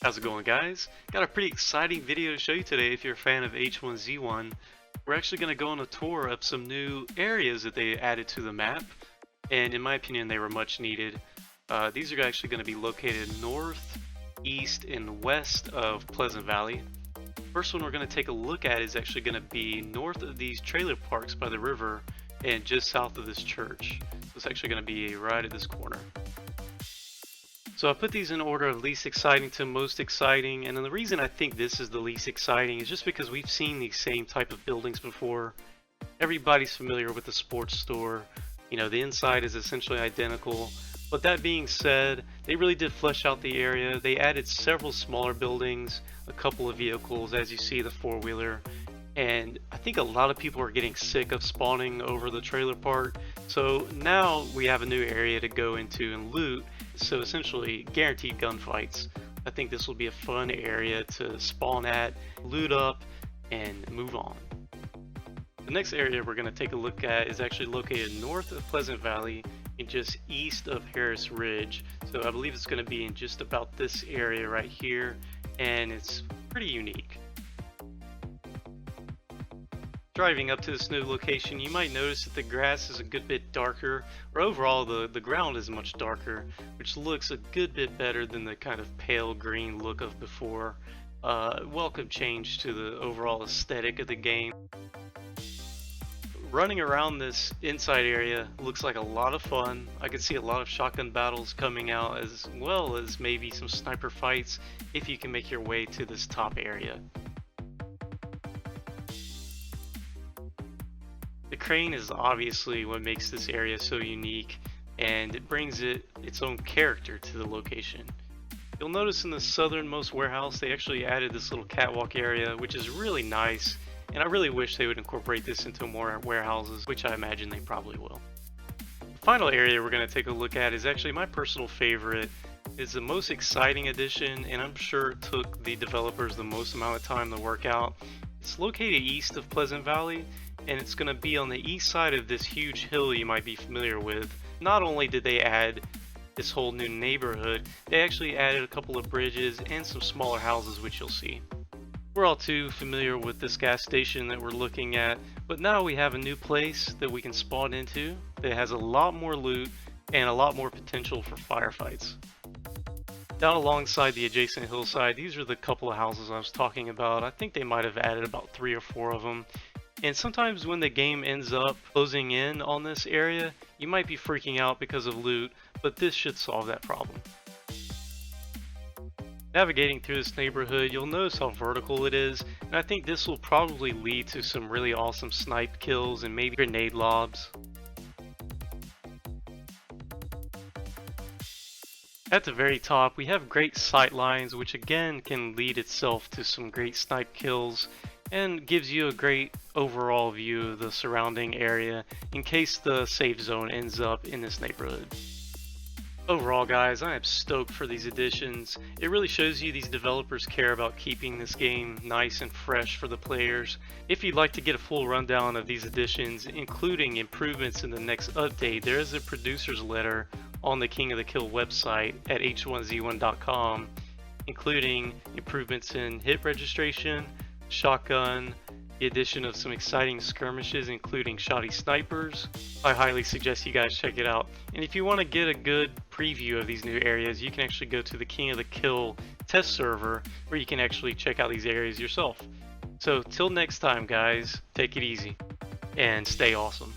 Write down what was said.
How's it going, guys? Got a pretty exciting video to show you today if you're a fan of H1Z1. We're actually going to go on a tour of some new areas that they added to the map, and in my opinion they were much needed. These are actually going to be located north, east, and west of Pleasant Valley. First one we're going to take a look at is actually going to be north of these trailer parks by the river and just south of this church. So it's actually going to be right at this corner. So I put these in order of least exciting to most exciting, and then the reason I think this is the least exciting is just because we've seen these same type of buildings before. Everybody's familiar with the sports store. You know, the inside is essentially identical. But that being said, they really did flesh out the area. They added several smaller buildings, a couple of vehicles, as you see the four-wheeler. And I think a lot of people are getting sick of spawning over the trailer park. So now we have a new area to go into and loot. So essentially guaranteed gunfights. I think this will be a fun area to spawn at, loot up, and move on. The next area we're going to take a look at is actually located north of Pleasant Valley and just east of Harris Ridge. So I believe it's going to be in just about this area right here, and it's pretty unique. Driving up to this new location, you might notice that the grass is a good bit darker, or overall the ground is much darker, which looks a good bit better than the kind of pale green look of before. Welcome change to the overall aesthetic of the game. Running around this inside area looks like a lot of fun. I could see a lot of shotgun battles coming out, as well as maybe some sniper fights if you can make your way to this top area. The crane is obviously what makes this area so unique, and it brings its own character to the location. You'll notice in the southernmost warehouse they actually added this little catwalk area, which is really nice, and I really wish they would incorporate this into more warehouses, which I imagine they probably will. The final area we're going to take a look at is actually my personal favorite. It's the most exciting addition, and I'm sure it took the developers the most amount of time to work out. It's located east of Pleasant Valley, and it's going to be on the east side of this huge hill you might be familiar with. Not only did they add this whole new neighborhood, they actually added a couple of bridges and some smaller houses, which you'll see. We're all too familiar with this gas station that we're looking at, but now we have a new place that we can spawn into that has a lot more loot and a lot more potential for firefights. Down alongside the adjacent hillside, these are the couple of houses I was talking about. I think they might have added about 3 or 4 of them. And sometimes when the game ends up closing in on this area, you might be freaking out because of loot, but this should solve that problem. Navigating through this neighborhood, you'll notice how vertical it is, and I think this will probably lead to some really awesome snipe kills and maybe grenade lobs. At the very top, we have great sight lines, which again can lead itself to some great snipe kills and gives you a great overall view of the surrounding area in case the safe zone ends up in this neighborhood. Overall, guys, I am stoked for these additions. It really shows you these developers care about keeping this game nice and fresh for the players. If you'd like to get a full rundown of these additions, including improvements in the next update, there is a producer's letter on the King of the Kill website at H1Z1.com, including improvements in hit registration, shotgun, the addition of some exciting skirmishes including shoddy snipers. I highly suggest you guys check it out. And if you want to get a good preview of these new areas, you can actually go to the King of the Kill test server where you can actually check out these areas yourself. So till next time, guys, take it easy and stay awesome.